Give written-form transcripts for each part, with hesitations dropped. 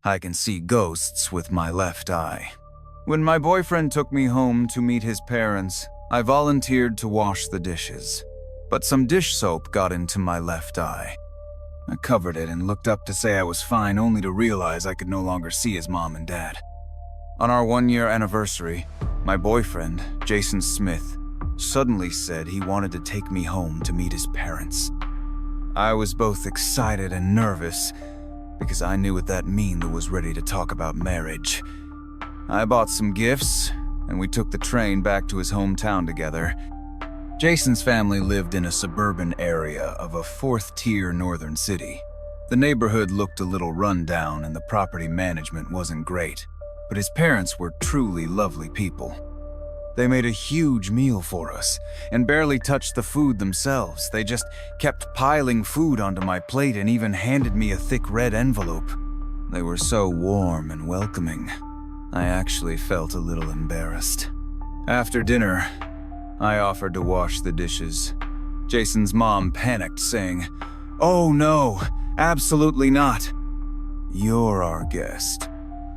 I can see ghosts with my left eye. When my boyfriend took me home to meet his parents, I volunteered to wash the dishes. But some dish soap got into my left eye. I covered it and looked up to say I was fine, only to realize I could no longer see his mom and dad. On our 1-year anniversary, my boyfriend, Jason Smith, suddenly said he wanted to take me home to meet his parents. I was both excited and nervous, because I knew what that mean was ready to talk about marriage. I bought some gifts, and we took the train back to his hometown together. Jason's family lived in a suburban area of a 4th-tier northern city. The neighborhood looked a little run-down and the property management wasn't great, but his parents were truly lovely people. They made a huge meal for us and barely touched the food themselves. They just kept piling food onto my plate and even handed me a thick red envelope. They were so warm and welcoming. I actually felt a little embarrassed. After dinner, I offered to wash the dishes. Jason's mom panicked, saying, "Oh no, absolutely not. You're our guest.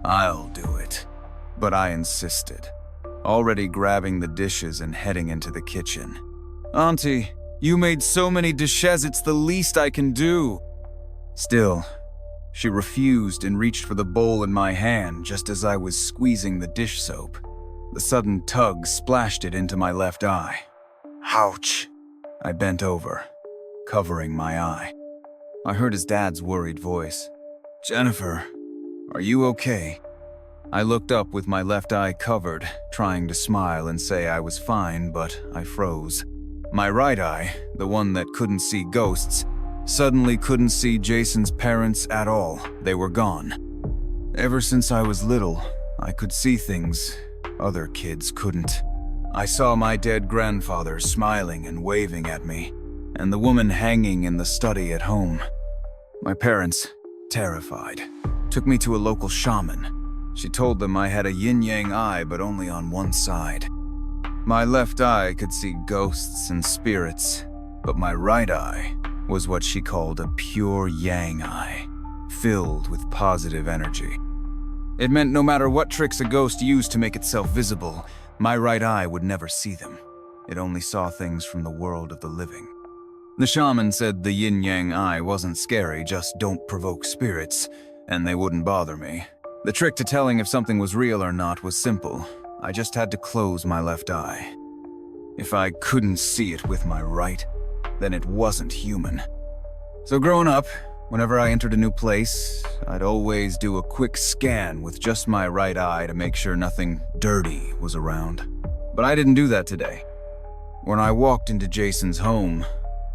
I'll do it." But I insisted, already grabbing the dishes and heading into the kitchen. "Auntie, you made so many dishes, it's the least I can do." Still, she refused and reached for the bowl in my hand just as I was squeezing the dish soap. The sudden tug splashed it into my left eye. Ouch! I bent over, covering my eye. I heard his dad's worried voice. "Jennifer, are you okay?" I looked up with my left eye covered, trying to smile and say I was fine, but I froze. My right eye, the one that couldn't see ghosts, suddenly couldn't see Jason's parents at all. They were gone. Ever since I was little, I could see things other kids couldn't. I saw my dead grandfather smiling and waving at me, and the woman hanging in the study at home. My parents, terrified, took me to a local shaman. She told them I had a yin-yang eye, but only on one side. My left eye could see ghosts and spirits, but my right eye was what she called a pure yang eye, filled with positive energy. It meant no matter what tricks a ghost used to make itself visible, my right eye would never see them. It only saw things from the world of the living. The shaman said the yin-yang eye wasn't scary, just don't provoke spirits, and they wouldn't bother me. The trick to telling if something was real or not was simple. I just had to close my left eye. If I couldn't see it with my right, then it wasn't human. So growing up, whenever I entered a new place, I'd always do a quick scan with just my right eye to make sure nothing dirty was around. But I didn't do that today. When I walked into Jason's home,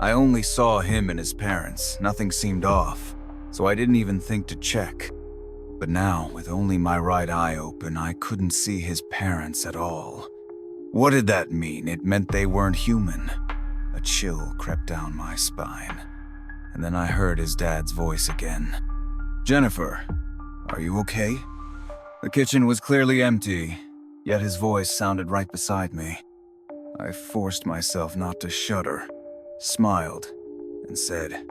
I only saw him and his parents. Nothing seemed off, so I didn't even think to check. But now, with only my right eye open, I couldn't see his parents at all. What did that mean? It meant they weren't human. A chill crept down my spine. And then I heard his dad's voice again. "Jennifer, are you okay?" The kitchen was clearly empty, yet his voice sounded right beside me. I forced myself not to shudder, smiled, and said,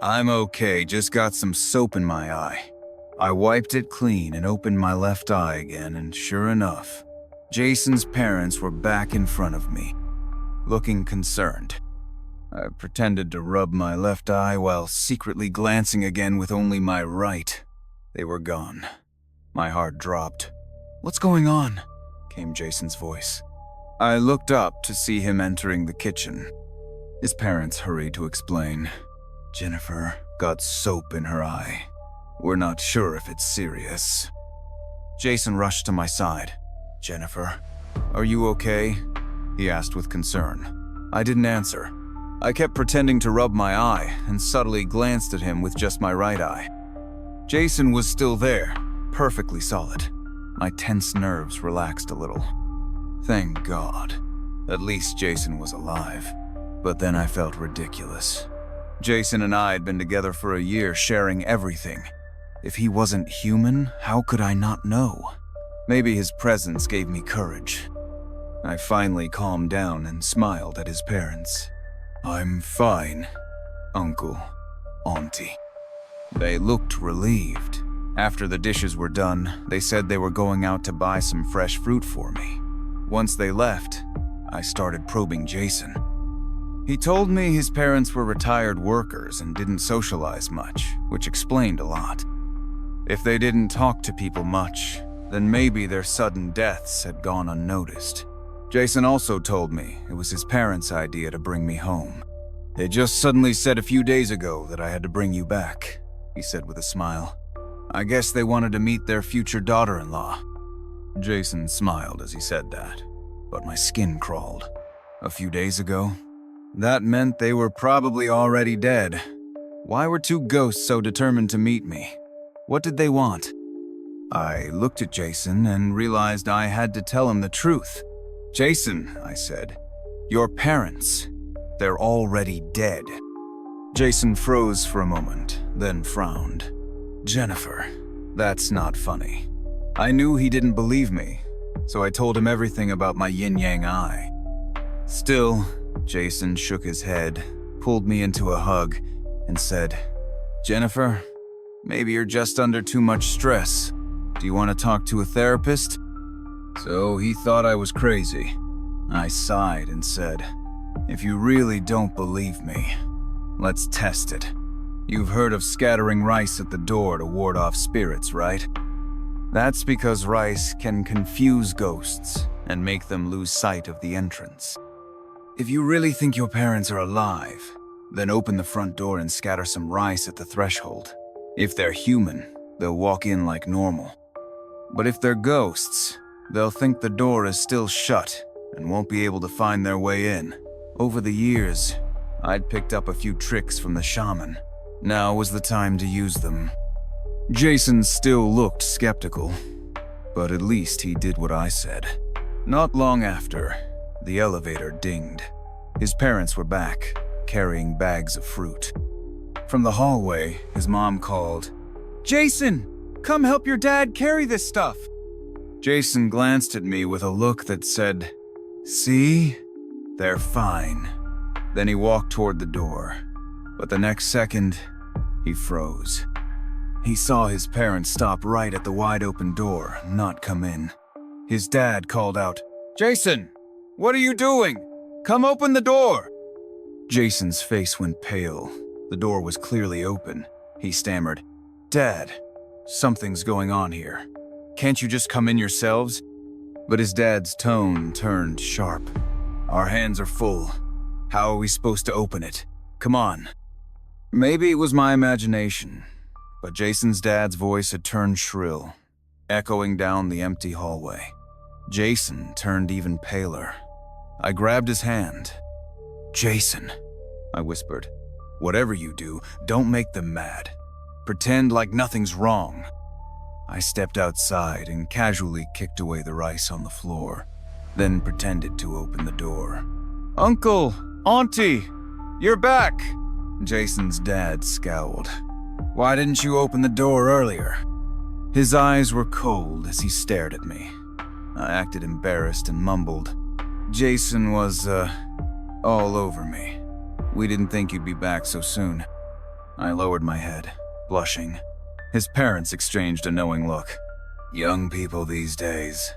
"I'm okay, just got some soap in my eye." I wiped it clean and opened my left eye again, and sure enough, Jason's parents were back in front of me, looking concerned. I pretended to rub my left eye while secretly glancing again with only my right. They were gone. My heart dropped. "What's going on?" came Jason's voice. I looked up to see him entering the kitchen. His parents hurried to explain. "Jennifer got soap in her eye. We're not sure if it's serious." Jason rushed to my side. "Jennifer, are you okay?" he asked with concern. I didn't answer. I kept pretending to rub my eye and subtly glanced at him with just my right eye. Jason was still there, perfectly solid. My tense nerves relaxed a little. Thank God. At least Jason was alive. But then I felt ridiculous. Jason and I had been together for a year, sharing everything. If he wasn't human, how could I not know? Maybe his presence gave me courage. I finally calmed down and smiled at his parents. "I'm fine, Uncle, Auntie." They looked relieved, After the dishes were done, they said they were going out to buy some fresh fruit for me. Once they left, I started probing Jason. He told me his parents were retired workers and didn't socialize much, which explained a lot. If they didn't talk to people much, then maybe their sudden deaths had gone unnoticed. Jason also told me it was his parents' idea to bring me home. "They just suddenly said a few days ago that I had to bring you back," he said with a smile. "I guess they wanted to meet their future daughter-in-law." Jason smiled as he said that, but my skin crawled. A few days ago? That meant they were probably already dead. Why were two ghosts so determined to meet me? What did they want? I looked at Jason and realized I had to tell him the truth. "Jason," I said, "your parents, they're already dead." Jason froze for a moment, then frowned. "Jennifer, that's not funny." I knew he didn't believe me, so I told him everything about my yin-yang eye. Still, Jason shook his head, pulled me into a hug, and said, "Jennifer, maybe you're just under too much stress. Do you want to talk to a therapist?" So he thought I was crazy. I sighed and said, "If you really don't believe me, let's test it. You've heard of scattering rice at the door to ward off spirits, right? That's because rice can confuse ghosts and make them lose sight of the entrance. If you really think your parents are alive, then open the front door and scatter some rice at the threshold. If they're human, they'll walk in like normal. But if they're ghosts, they'll think the door is still shut and won't be able to find their way in." Over the years, I'd picked up a few tricks from the shaman. Now was the time to use them. Jason still looked skeptical, but at least he did what I said. Not long after, the elevator dinged. His parents were back, carrying bags of fruit. From the hallway, his mom called, "Jason, come help your dad carry this stuff." Jason glanced at me with a look that said, "See? They're fine." Then he walked toward the door, but the next second, he froze. He saw his parents stop right at the wide-open door, not come in. His dad called out, "Jason, what are you doing? Come open the door!" Jason's face went pale. The door was clearly open. He stammered, "Dad, something's going on here. Can't you just come in yourselves?" But his dad's tone turned sharp. "Our hands are full. How are we supposed to open it? Come on." Maybe it was my imagination, but Jason's dad's voice had turned shrill, echoing down the empty hallway. Jason turned even paler. I grabbed his hand. "Jason," I whispered, "whatever you do, don't make them mad. Pretend like nothing's wrong." I stepped outside and casually kicked away the rice on the floor, then pretended to open the door. "Uncle, Auntie, you're back!" Jason's dad scowled. "Why didn't you open the door earlier?" His eyes were cold as he stared at me. I acted embarrassed and mumbled, "Jason was, all over me. We didn't think you'd be back so soon." I lowered my head, blushing. His parents exchanged a knowing look. "Young people these days,"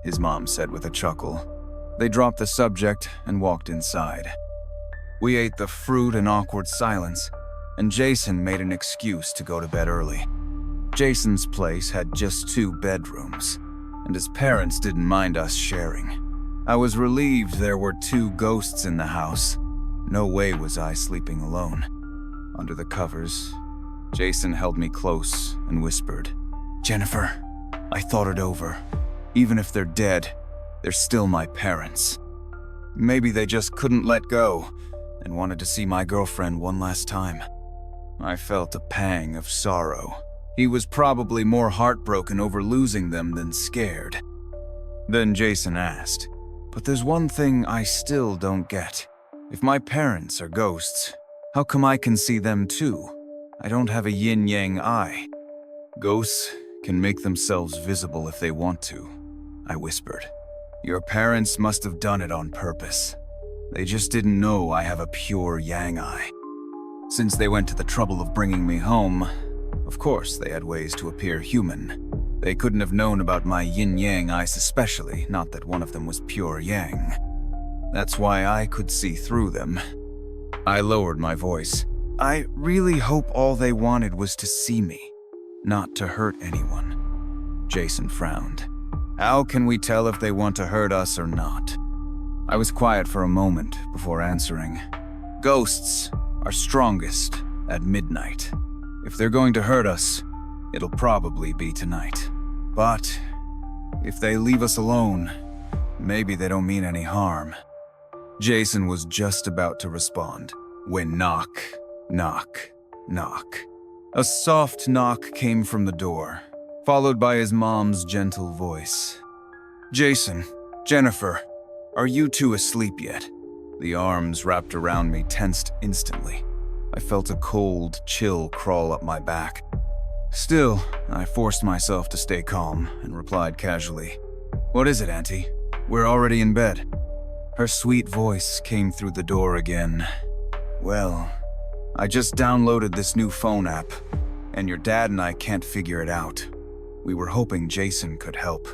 his mom said with a chuckle. They dropped the subject and walked inside. We ate the fruit in awkward silence, and Jason made an excuse to go to bed early. Jason's place had just 2 bedrooms, and his parents didn't mind us sharing. I was relieved there were 2 ghosts in the house. No way was I sleeping alone. Under the covers, Jason held me close and whispered, "Jennifer, I thought it over. Even if they're dead, they're still my parents. Maybe they just couldn't let go and wanted to see my girlfriend one last time." I felt a pang of sorrow. He was probably more heartbroken over losing them than scared. Then Jason asked, "But there's one thing I still don't get. If my parents are ghosts, how come I can see them too? I don't have a yin-yang eye." "Ghosts can make themselves visible if they want to," I whispered. "Your parents must have done it on purpose. They just didn't know I have a pure yang eye. Since they went to the trouble of bringing me home, Of course, they had ways to appear human. They couldn't have known about my yin-yang eyes especially, not that one of them was pure yang. That's why I could see through them. I lowered my voice. I really hope all they wanted was to see me, not to hurt anyone. Jason frowned. How can we tell if they want to hurt us or not? I was quiet for a moment before answering. Ghosts are strongest at midnight. If they're going to hurt us, it'll probably be tonight. But if they leave us alone, maybe they don't mean any harm. Jason was just about to respond when knock, knock, knock. A soft knock came from the door, followed by his mom's gentle voice. Jason, Jennifer, are you two asleep yet? The arms wrapped around me tensed instantly. I felt a cold chill crawl up my back. Still, I forced myself to stay calm and replied casually, What is it, Auntie? We're already in bed. Her sweet voice came through the door again. Well, I just downloaded this new phone app, and your dad and I can't figure it out. We were hoping Jason could help.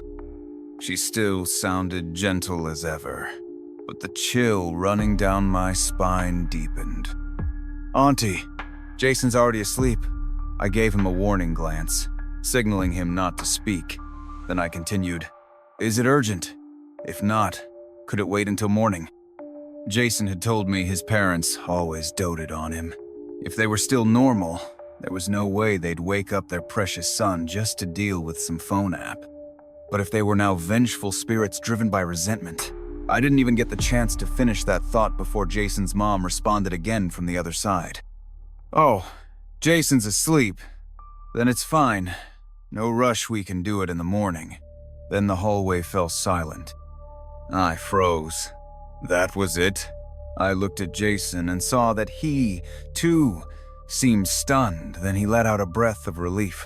She still sounded gentle as ever, but the chill running down my spine deepened. Auntie, Jason's already asleep. I gave him a warning glance, signaling him not to speak. Then I continued, Is it urgent? If not, could it wait until morning? Jason had told me his parents always doted on him. If they were still normal, there was no way they'd wake up their precious son just to deal with some phone app. But if they were now vengeful spirits driven by resentment, I didn't even get the chance to finish that thought before Jason's mom responded again from the other side. Oh, Jason's asleep. Then it's fine. No rush, we can do it in the morning. Then the hallway fell silent. I froze. That was it. I looked at Jason and saw that he, too, seemed stunned. Then he let out a breath of relief.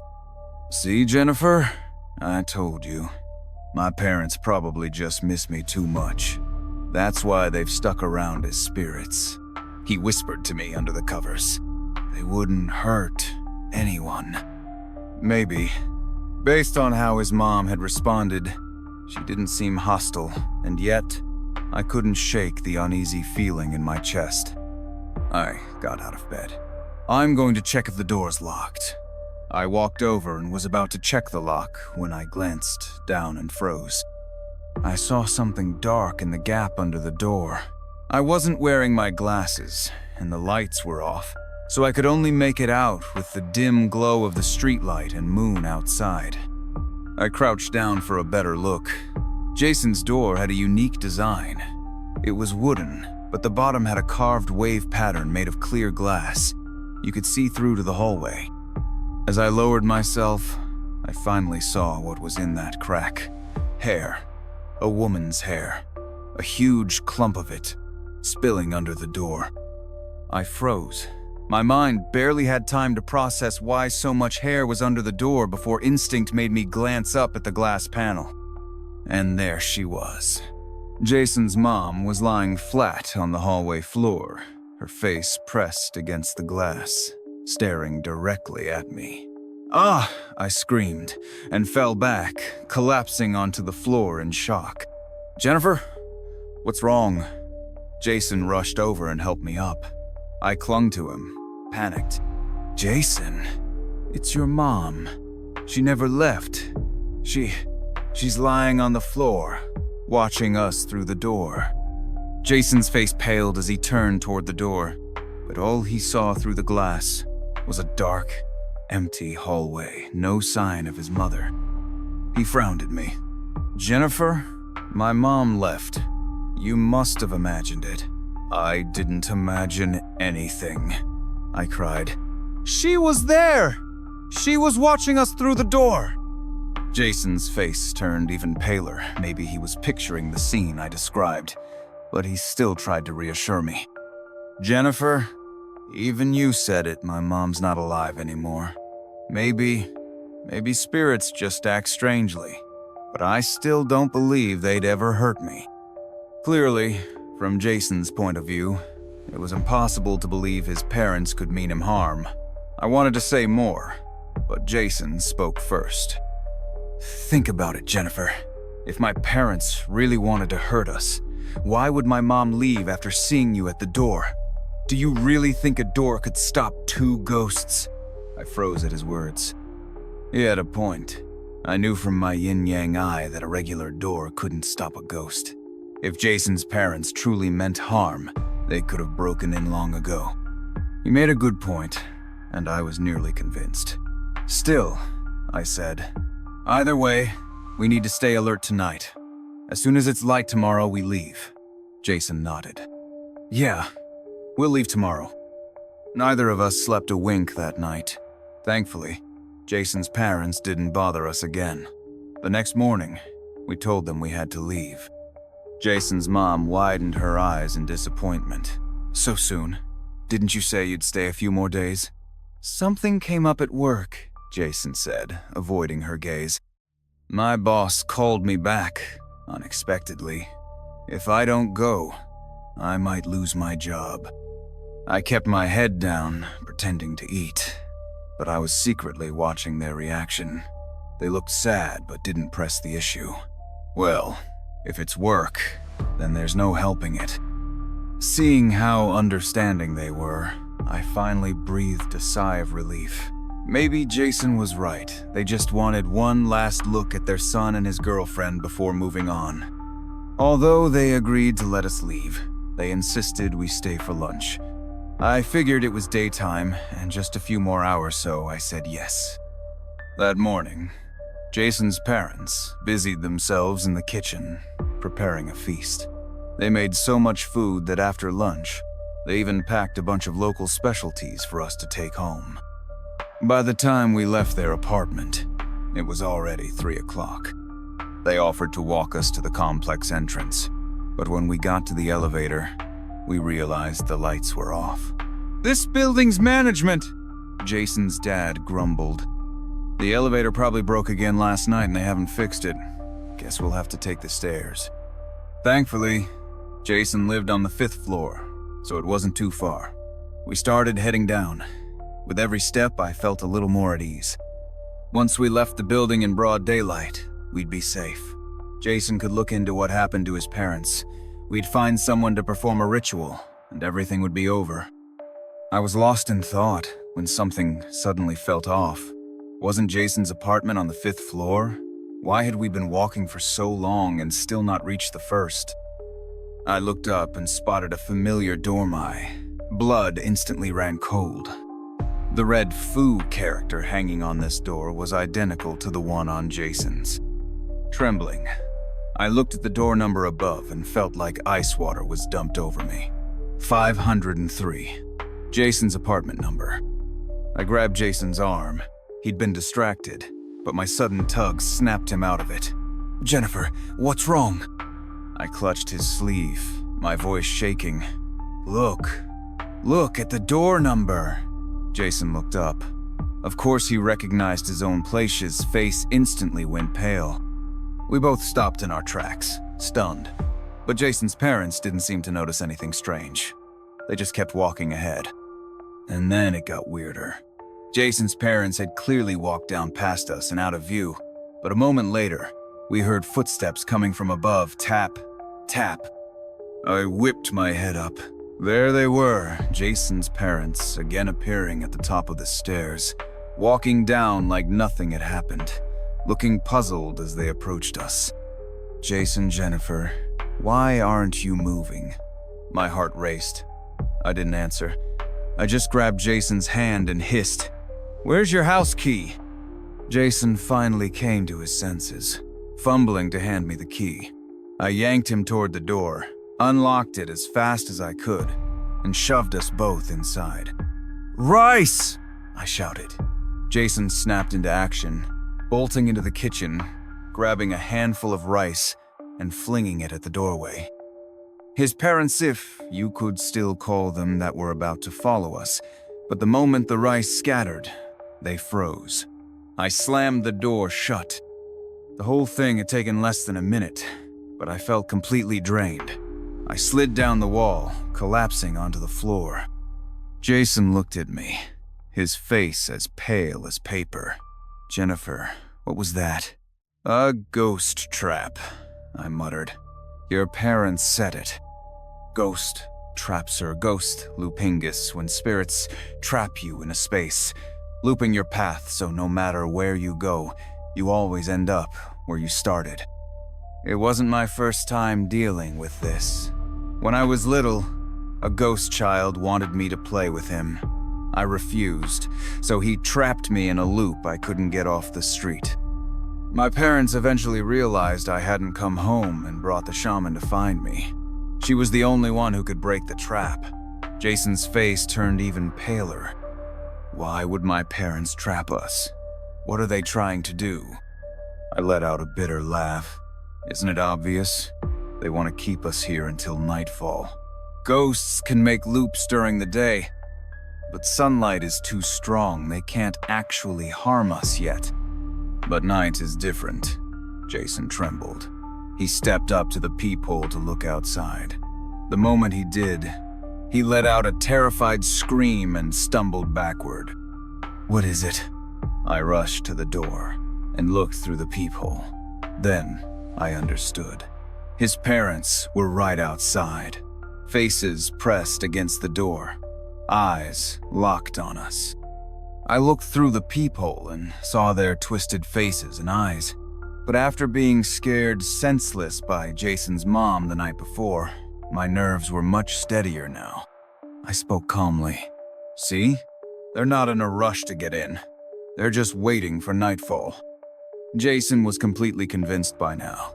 See, Jennifer? I told you. My parents probably just miss me too much. That's why they've stuck around as spirits. He whispered to me under the covers. They wouldn't hurt anyone. Maybe. Based on how his mom had responded, she didn't seem hostile, and yet, I couldn't shake the uneasy feeling in my chest. I got out of bed. I'm going to check if the door's locked. I walked over and was about to check the lock when I glanced down and froze. I saw something dark in the gap under the door. I wasn't wearing my glasses, and the lights were off, so I could only make it out with the dim glow of the streetlight and moon outside. I crouched down for a better look. Jason's door had a unique design. It was wooden, but the bottom had a carved wave pattern made of clear glass. You could see through to the hallway. As I lowered myself, I finally saw what was in that crack. Hair. A woman's hair. A huge clump of it, spilling under the door. I froze. My mind barely had time to process why so much hair was under the door before instinct made me glance up at the glass panel. And there she was. Jason's mom was lying flat on the hallway floor, her face pressed against the glass, staring directly at me. Ah! I screamed, and fell back, collapsing onto the floor in shock. Jennifer? What's wrong? Jason rushed over and helped me up. I clung to him, panicked. Jason, it's your mom. She never left. She's lying on the floor, watching us through the door. Jason's face paled as he turned toward the door, but all he saw through the glass was a dark, empty hallway, no sign of his mother. He frowned at me. Jennifer, my mom left. You must have imagined it. I didn't imagine anything, I cried. She was there! She was watching us through the door! Jason's face turned even paler. Maybe he was picturing the scene I described, but he still tried to reassure me. Jennifer, even you said it, my mom's not alive anymore. Maybe spirits just act strangely, but I still don't believe they'd ever hurt me. Clearly, from Jason's point of view, it was impossible to believe his parents could mean him harm. I wanted to say more, but Jason spoke first. Think about it, Jennifer. If my parents really wanted to hurt us, why would my mom leave after seeing you at the door? Do you really think a door could stop two ghosts? I froze at his words. He had a point. I knew from my yin-yang eye that a regular door couldn't stop a ghost. If Jason's parents truly meant harm, they could have broken in long ago. He made a good point, and I was nearly convinced. Still, I said, either way, we need to stay alert tonight. As soon as it's light tomorrow, we leave. Jason nodded. Yeah, we'll leave tomorrow. Neither of us slept a wink that night. Thankfully, Jason's parents didn't bother us again. The next morning, we told them we had to leave. Jason's mom widened her eyes in disappointment. So soon? Didn't you say you'd stay a few more days? Something came up at work, Jason said, avoiding her gaze. My boss called me back, unexpectedly. If I don't go, I might lose my job. I kept my head down, pretending to eat, but I was secretly watching their reaction. They looked sad but didn't press the issue. Well, if it's work, then there's no helping it. Seeing how understanding they were, I finally breathed a sigh of relief. Maybe Jason was right. They just wanted one last look at their son and his girlfriend before moving on. Although they agreed to let us leave, they insisted we stay for lunch. I figured it was daytime, and just a few more hours so I said yes. That morning, Jason's parents busied themselves in the kitchen, preparing a feast. They made so much food that after lunch, they even packed a bunch of local specialties for us to take home. By the time we left their apartment, it was already 3 o'clock. They offered to walk us to the complex entrance, but when we got to the elevator, we realized the lights were off. This building's management, Jason's dad grumbled. The elevator probably broke again last night and they haven't fixed it. Guess we'll have to take the stairs. Thankfully, Jason lived on the 5th floor, so it wasn't too far. We started heading down. With every step, I felt a little more at ease. Once we left the building in broad daylight, we'd be safe. Jason could look into what happened to his parents. We'd find someone to perform a ritual, and everything would be over. I was lost in thought when something suddenly felt off. Wasn't Jason's apartment on the 5th floor? Why had we been walking for so long and still not reached the 1st? I looked up and spotted a familiar dormi. Blood instantly ran cold. The red Fu character hanging on this door was identical to the one on Jason's. Trembling, I looked at the door number above and felt like ice water was dumped over me. 503. Jason's apartment number. I grabbed Jason's arm. He'd been distracted, but my sudden tug snapped him out of it. Jennifer, what's wrong? I clutched his sleeve, my voice shaking. Look at the door number. Jason looked up. Of course he recognized his own place. His face instantly went pale. We both stopped in our tracks, stunned. But Jason's parents didn't seem to notice anything strange. They just kept walking ahead. And then it got weirder. Jason's parents had clearly walked down past us and out of view, but a moment later, we heard footsteps coming from above, tap, tap. I whipped my head up. There they were, Jason's parents, again appearing at the top of the stairs, walking down like nothing had happened, looking puzzled as they approached us. Jason, Jennifer, why aren't you moving? My heart raced. I didn't answer. I just grabbed Jason's hand and hissed, "Where's your house key?" Jason finally came to his senses, fumbling to hand me the key. I yanked him toward the door, unlocked it as fast as I could, and shoved us both inside. "Rice!" I shouted. Jason snapped into action, bolting into the kitchen, grabbing a handful of rice and flinging it at the doorway. His parents, if you could still call them, that were about to follow us, but the moment the rice scattered, they froze. I slammed the door shut. The whole thing had taken less than a minute, but I felt completely drained. I slid down the wall, collapsing onto the floor. Jason looked at me, his face as pale as paper. "Jennifer, what was that?" "A ghost trap," I muttered. "Your parents said it." Ghost traps are ghost loopingus when spirits trap you in a space, looping your path so no matter where you go, you always end up where you started. It wasn't my first time dealing with this. When I was little, a ghost child wanted me to play with him. I refused, so he trapped me in a loop I couldn't get off the street. My parents eventually realized I hadn't come home and brought the shaman to find me. She was the only one who could break the trap. Jason's face turned even paler. Why would my parents trap us? What are they trying to do? I let out a bitter laugh. Isn't it obvious? They want to keep us here until nightfall. Ghosts can make loops during the day, but sunlight is too strong. They can't actually harm us yet. But night is different. Jason trembled. He stepped up to the peephole to look outside. The moment he did, he let out a terrified scream and stumbled backward. "What is it?" I rushed to the door and looked through the peephole. Then I understood. His parents were right outside, faces pressed against the door, eyes locked on us. I looked through the peephole and saw their twisted faces and eyes. But after being scared senseless by Jason's mom the night before, my nerves were much steadier now. I spoke calmly. "See? They're not in a rush to get in. They're just waiting for nightfall." Jason was completely convinced by now.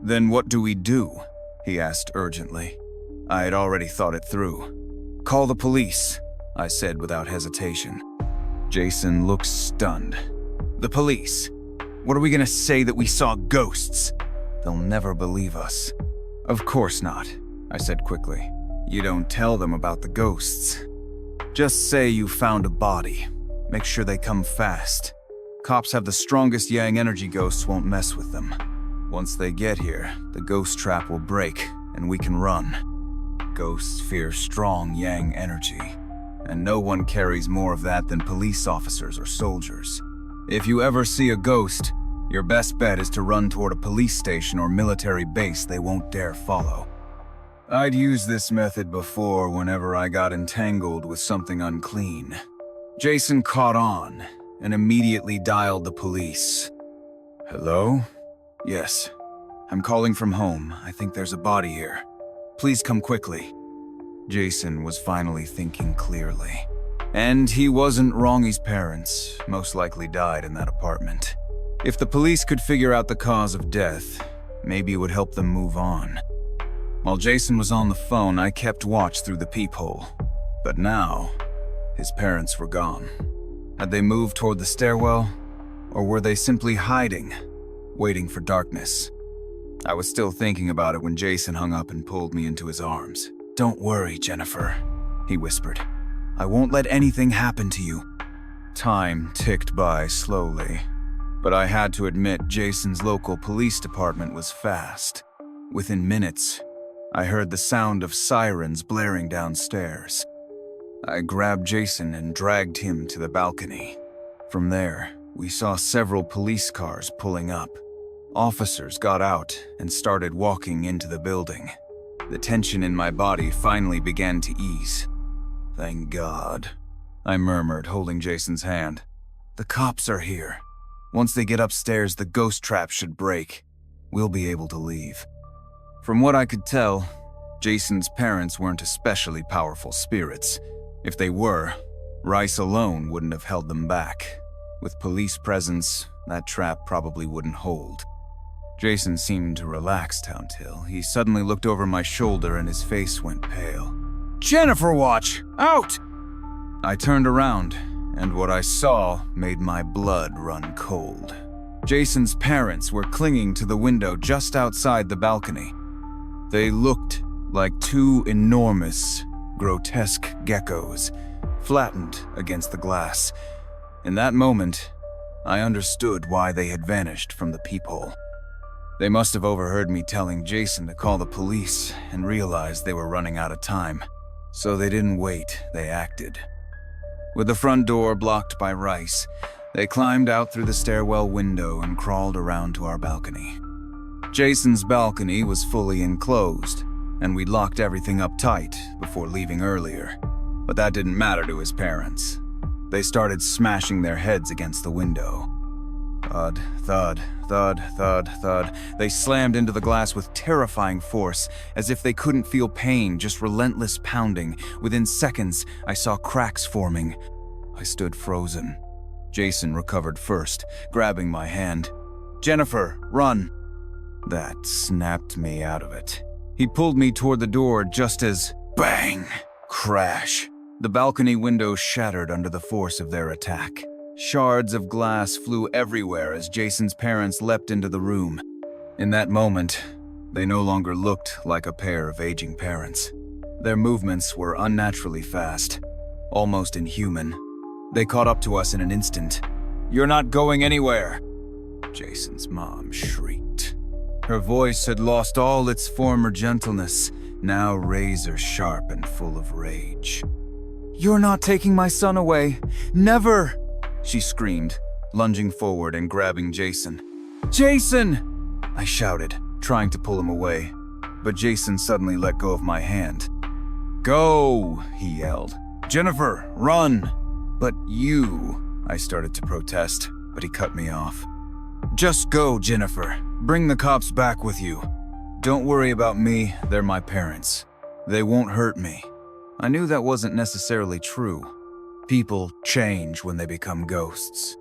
"Then what do we do?" he asked urgently. I had already thought it through. "Call the police," I said without hesitation. Jason looked stunned. "The police? What are we gonna say, that we saw ghosts? They'll never believe us." "Of course not," I said quickly. "You don't tell them about the ghosts. Just say you found a body. Make sure they come fast. Cops have the strongest yang energy, ghosts won't mess with them. Once they get here, the ghost trap will break and we can run. Ghosts fear strong yang energy, and no one carries more of that than police officers or soldiers. If you ever see a ghost, your best bet is to run toward a police station or military base they won't dare follow." I'd used this method before whenever I got entangled with something unclean. Jason caught on and immediately dialed the police. "Hello? Yes. I'm calling from home. I think there's a body here. Please come quickly." Jason was finally thinking clearly. And he wasn't wrong. His parents most likely died in that apartment. If the police could figure out the cause of death, maybe it would help them move on. While Jason was on the phone, I kept watch through the peephole. But now, his parents were gone. Had they moved toward the stairwell, or were they simply hiding, waiting for darkness? I was still thinking about it when Jason hung up and pulled me into his arms. "Don't worry, Jennifer," he whispered. "I won't let anything happen to you." Time ticked by slowly, but I had to admit Jason's local police department was fast. Within minutes, I heard the sound of sirens blaring downstairs. I grabbed Jason and dragged him to the balcony. From there, we saw several police cars pulling up. Officers got out and started walking into the building. The tension in my body finally began to ease. "Thank God," I murmured, holding Jason's hand. "The cops are here. Once they get upstairs, the ghost trap should break. We'll be able to leave." From what I could tell, Jason's parents weren't especially powerful spirits. If they were, Rice alone wouldn't have held them back. With police presence, that trap probably wouldn't hold. Jason seemed relaxed until he suddenly looked over my shoulder and his face went pale. "Jennifer, watch! Out!" I turned around, and what I saw made my blood run cold. Jason's parents were clinging to the window just outside the balcony. They looked like two enormous, grotesque geckos, flattened against the glass. In that moment, I understood why they had vanished from the peephole. They must have overheard me telling Jason to call the police and realized they were running out of time. So they didn't wait, they acted. With the front door blocked by rice, they climbed out through the stairwell window and crawled around to our balcony. Jason's balcony was fully enclosed, and we'd locked everything up tight before leaving earlier. But that didn't matter to his parents. They started smashing their heads against the window. Thud, thud, thud, thud, thud. They slammed into the glass with terrifying force, as if they couldn't feel pain, just relentless pounding. Within seconds, I saw cracks forming. I stood frozen. Jason recovered first, grabbing my hand. "Jennifer, run!" That snapped me out of it. He pulled me toward the door just as bang! Crash! The balcony window shattered under the force of their attack. Shards of glass flew everywhere as Jason's parents leapt into the room. In that moment, they no longer looked like a pair of aging parents. Their movements were unnaturally fast, almost inhuman. They caught up to us in an instant. "You're not going anywhere!" Jason's mom shrieked. Her voice had lost all its former gentleness, now razor sharp and full of rage. "You're not taking my son away! Never!" she screamed, lunging forward and grabbing Jason. "Jason!" I shouted, trying to pull him away, but Jason suddenly let go of my hand. "Go!" he yelled. "Jennifer, run!" "But you," I started to protest, but he cut me off. "Just go, Jennifer. Bring the cops back with you. Don't worry about me, they're my parents. They won't hurt me." I knew that wasn't necessarily true. People change when they become ghosts.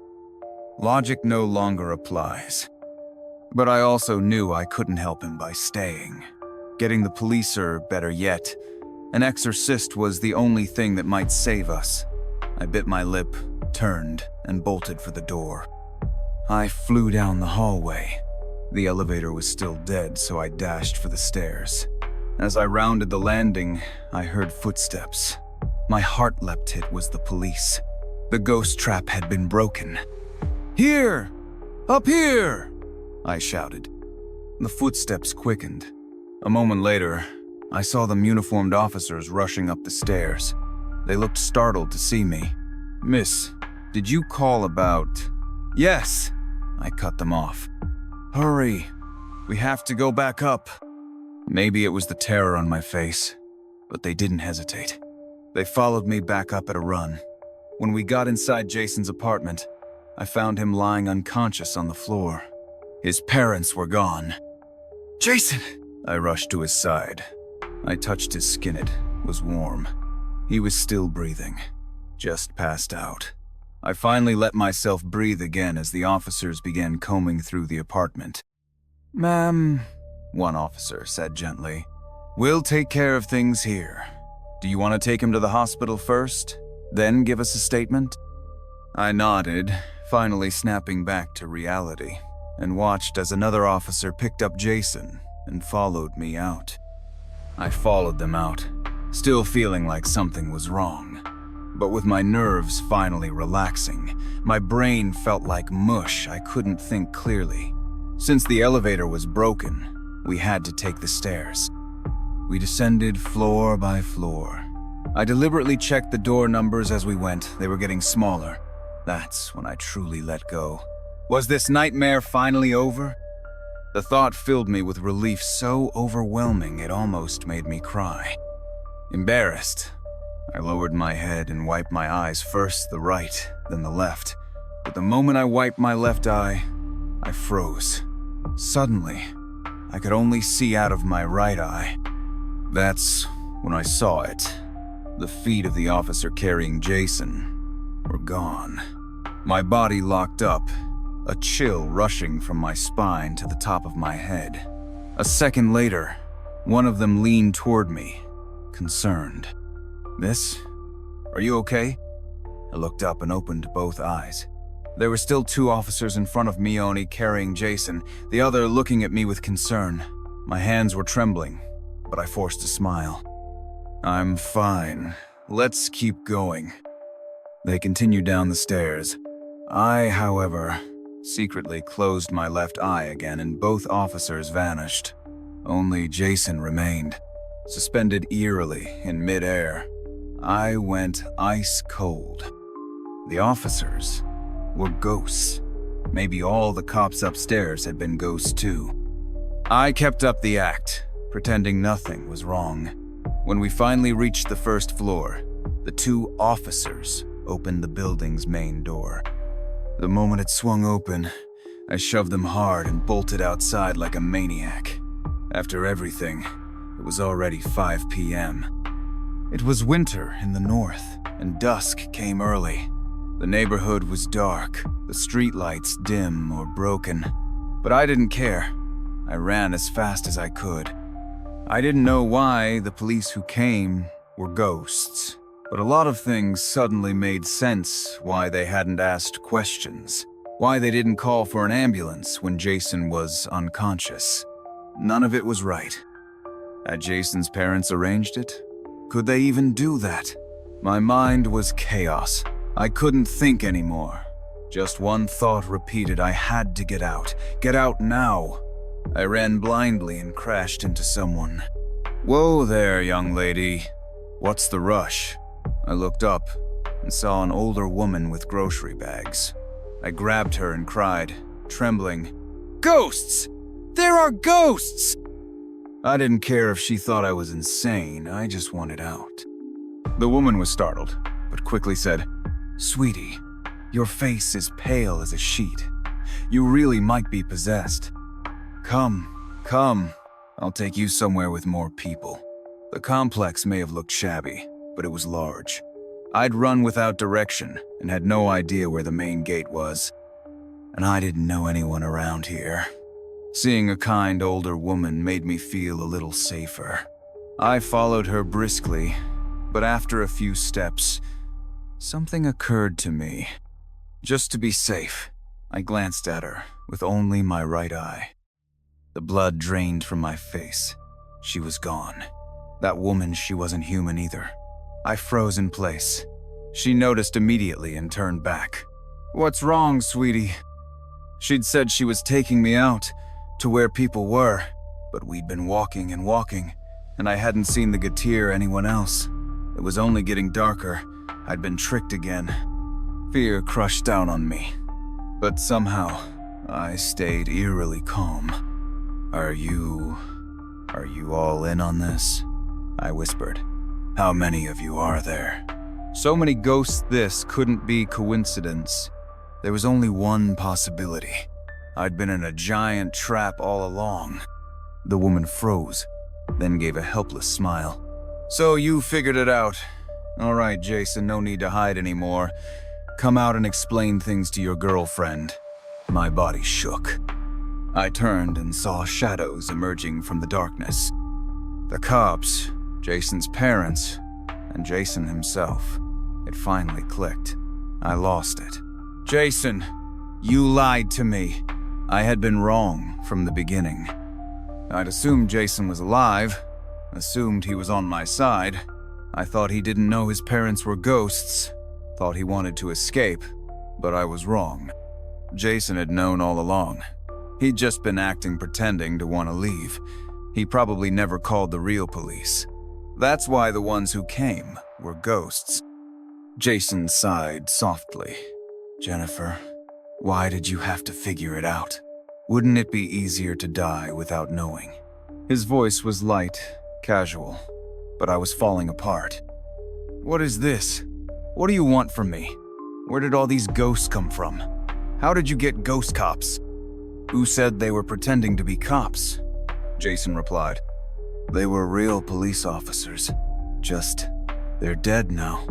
Logic no longer applies. But I also knew I couldn't help him by staying. Getting the police, or better yet, an exorcist, was the only thing that might save us. I bit my lip, turned, and bolted for the door. I flew down the hallway. The elevator was still dead, so I dashed for the stairs. As I rounded the landing, I heard footsteps. My heart leapt. It was the police. The ghost trap had been broken. "Here! Up here!" I shouted. The footsteps quickened. A moment later, I saw them uniformed officers rushing up the stairs. They looked startled to see me. "Miss, did you call about—" "Yes!" I cut them off. "Hurry! We have to go back up." Maybe it was the terror on my face, but they didn't hesitate. They followed me back up at a run. When we got inside Jason's apartment, I found him lying unconscious on the floor. His parents were gone. "Jason!" I rushed to his side. I touched his skin. It was warm. He was still breathing, just passed out. I finally let myself breathe again as the officers began combing through the apartment. "Ma'am," one officer said gently, "we'll take care of things here. Do you want to take him to the hospital first, then give us a statement?" I nodded, finally snapping back to reality, and watched as another officer picked up Jason and followed me out. I followed them out, still feeling like something was wrong. But with my nerves finally relaxing, my brain felt like mush. I couldn't think clearly. Since the elevator was broken, we had to take the stairs. We descended floor by floor. I deliberately checked the door numbers as we went. They were getting smaller. That's when I truly let go. Was this nightmare finally over? The thought filled me with relief so overwhelming it almost made me cry. Embarrassed, I lowered my head and wiped my eyes, first the right, then the left. But the moment I wiped my left eye, I froze. Suddenly, I could only see out of my right eye. That's when I saw it. The feet of the officer carrying Jason were gone. My body locked up, a chill rushing from my spine to the top of my head. A second later, one of them leaned toward me, concerned. "Miss, are you okay?" I looked up and opened both eyes. There were still two officers in front of me, only carrying Jason, the other looking at me with concern. My hands were trembling, but I forced a smile. "I'm fine. Let's keep going." They continued down the stairs. I, however, secretly closed my left eye again, and both officers vanished. Only Jason remained, suspended eerily in midair. I went ice cold. The officers were ghosts. Maybe all the cops upstairs had been ghosts too. I kept up the act, pretending nothing was wrong. When we finally reached the first floor, the two officers opened the building's main door. The moment it swung open, I shoved them hard and bolted outside like a maniac. After everything, it was already 5 p.m. It was winter in the north, and dusk came early. The neighborhood was dark, the streetlights dim or broken, but I didn't care. I ran as fast as I could. I didn't know why the police who came were ghosts, but a lot of things suddenly made sense why they hadn't asked questions, why they didn't call for an ambulance when Jason was unconscious. None of it was right. Had Jason's parents arranged it? Could they even do that? My mind was chaos. I couldn't think anymore. Just one thought repeated: I had to get out. Get out now. I ran blindly and crashed into someone. "Whoa there, young lady. What's the rush?" I looked up and saw an older woman with grocery bags. I grabbed her and cried, trembling, "Ghosts! There are ghosts!" I didn't care if she thought I was insane. I just wanted out. The woman was startled, but quickly said, "Sweetie, your face is pale as a sheet. You really might be possessed. Come, I'll take you somewhere with more people." The complex may have looked shabby, but it was large. I'd run without direction and had no idea where the main gate was. And I didn't know anyone around here. Seeing a kind older woman made me feel a little safer. I followed her briskly, but after a few steps, something occurred to me. Just to be safe, I glanced at her with only my right eye. The blood drained from my face. She was gone. That woman, she wasn't human either. I froze in place. She noticed immediately and turned back. "What's wrong, sweetie?" She'd said she was taking me out to where people were, but we'd been walking and walking, and I hadn't seen the Gatir or anyone else. It was only getting darker. I'd been tricked again. Fear crushed down on me, but somehow I stayed eerily calm. Are you all in on this?" I whispered. "How many of you are there?" So many ghosts, this couldn't be coincidence. There was only one possibility. I'd been in a giant trap all along. The woman froze, then gave a helpless smile. "So you figured it out. All right, Jason, no need to hide anymore. Come out and explain things to your girlfriend." My body shook. I turned and saw shadows emerging from the darkness. The cops, Jason's parents, and Jason himself. It finally clicked. I lost it. "Jason, you lied to me." I had been wrong from the beginning. I'd assumed Jason was alive, assumed he was on my side. I thought he didn't know his parents were ghosts, thought he wanted to escape, but I was wrong. Jason had known all along. He'd just been acting pretending to want to leave. He probably never called the real police. That's why the ones who came were ghosts. Jason sighed softly. "Jennifer, why did you have to figure it out? Wouldn't it be easier to die without knowing?" His voice was light, casual, but I was falling apart. "What is this? What do you want from me? Where did all these ghosts come from? How did you get ghost cops?" "Who said they were pretending to be cops?" Jason replied. "They were real police officers. Just, they're dead now."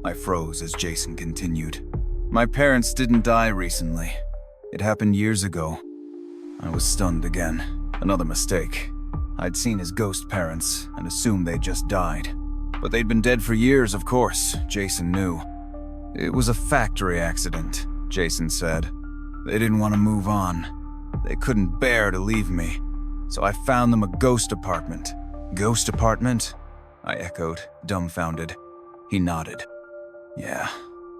I froze as Jason continued. "My parents didn't die recently. It happened years ago." I was stunned again. Another mistake. I'd seen his ghost parents and assumed they'd just died. But they'd been dead for years, of course, Jason knew. "It was a factory accident," Jason said. "They didn't want to move on. They couldn't bear to leave me. So I found them a ghost apartment." "Ghost apartment?" I echoed, dumbfounded. He nodded. "Yeah,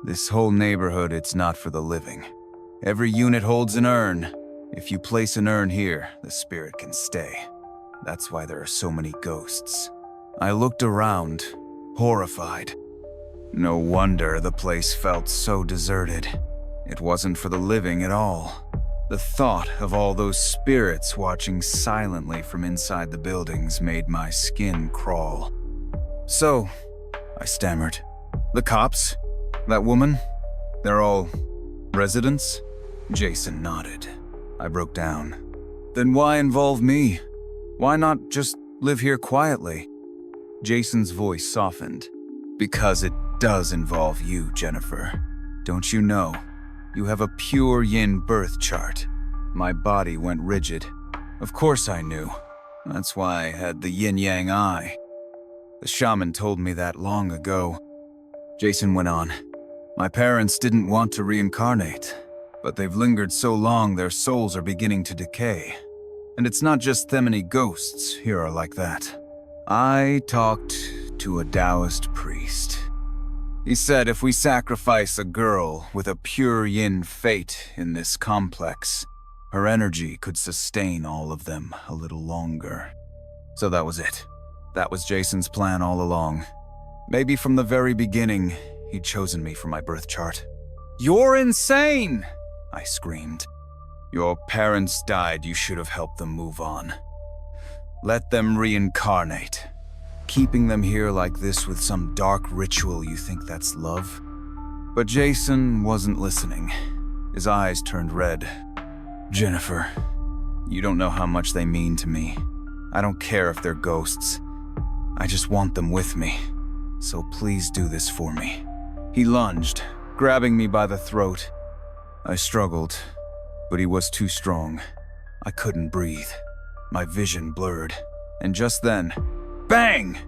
this whole neighborhood, it's not for the living. Every unit holds an urn. If you place an urn here, the spirit can stay. That's why there are so many ghosts." I looked around, horrified. No wonder the place felt so deserted. It wasn't for the living at all. The thought of all those spirits watching silently from inside the buildings made my skin crawl. "So," I stammered, "the cops? That woman? They're all residents?" Jason nodded. I broke down. "Then why involve me? Why not just live here quietly?" Jason's voice softened. "Because it does involve you, Jennifer. Don't you know? You have a pure yin birth chart." My body went rigid. Of course I knew. That's why I had the yin-yang eye. The shaman told me that long ago. Jason went on. "My parents didn't want to reincarnate, but they've lingered so long their souls are beginning to decay. And it's not just Themini ghosts here are like that. I talked to a Taoist priest. He said if we sacrifice a girl with a pure yin fate in this complex, her energy could sustain all of them a little longer." So that was it. That was Jason's plan all along. Maybe from the very beginning, he'd chosen me for my birth chart. "You're insane!" I screamed. "Your parents died, you should have helped them move on. Let them reincarnate. Keeping them here like this with some dark ritual, you think that's love?" But Jason wasn't listening. His eyes turned red. "Jennifer, you don't know how much they mean to me. I don't care if they're ghosts. I just want them with me. So please do this for me." He lunged, grabbing me by the throat. I struggled, but he was too strong. I couldn't breathe. My vision blurred. And just then, bang!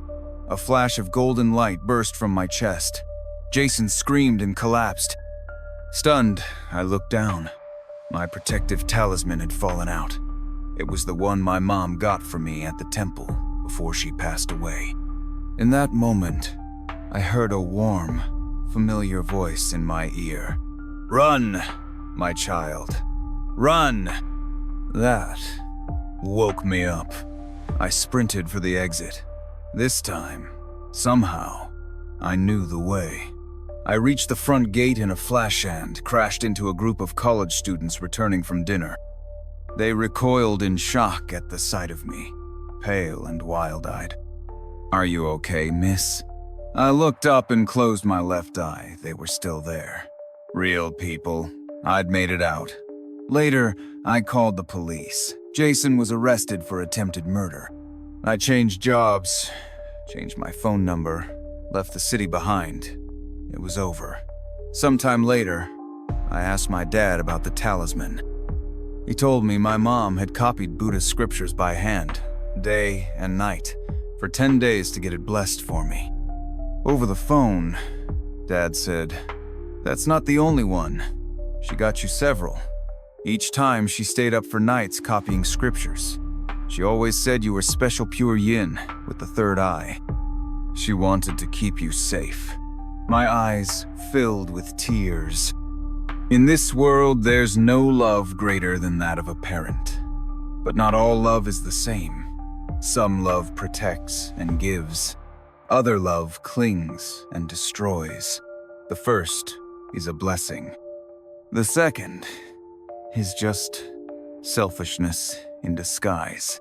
A flash of golden light burst from my chest. Jason screamed and collapsed. Stunned, I looked down. My protective talisman had fallen out. It was the one my mom got for me at the temple before she passed away. In that moment, I heard a warm, familiar voice in my ear. "Run, my child. Run!" That woke me up. I sprinted for the exit. This time, somehow, I knew the way. I reached the front gate in a flash and crashed into a group of college students returning from dinner. They recoiled in shock at the sight of me, pale and wild-eyed. "Are you okay, miss?" I looked up and closed my left eye. They were still there. Real people. I'd made it out. Later, I called the police. Jason was arrested for attempted murder. I changed jobs, changed my phone number, left the city behind. It was over. Sometime later, I asked my dad about the talisman. He told me my mom had copied Buddha's scriptures by hand, day and night, for 10 days to get it blessed for me. Over the phone, Dad said, "That's not the only one. She got you several. Each time she stayed up for nights copying scriptures. She always said you were special pure yin with the third eye. She wanted to keep you safe." My eyes filled with tears. In this world, there's no love greater than that of a parent. But not all love is the same. Some love protects and gives. Other love clings and destroys. The first is a blessing. The second is just selfishness in disguise.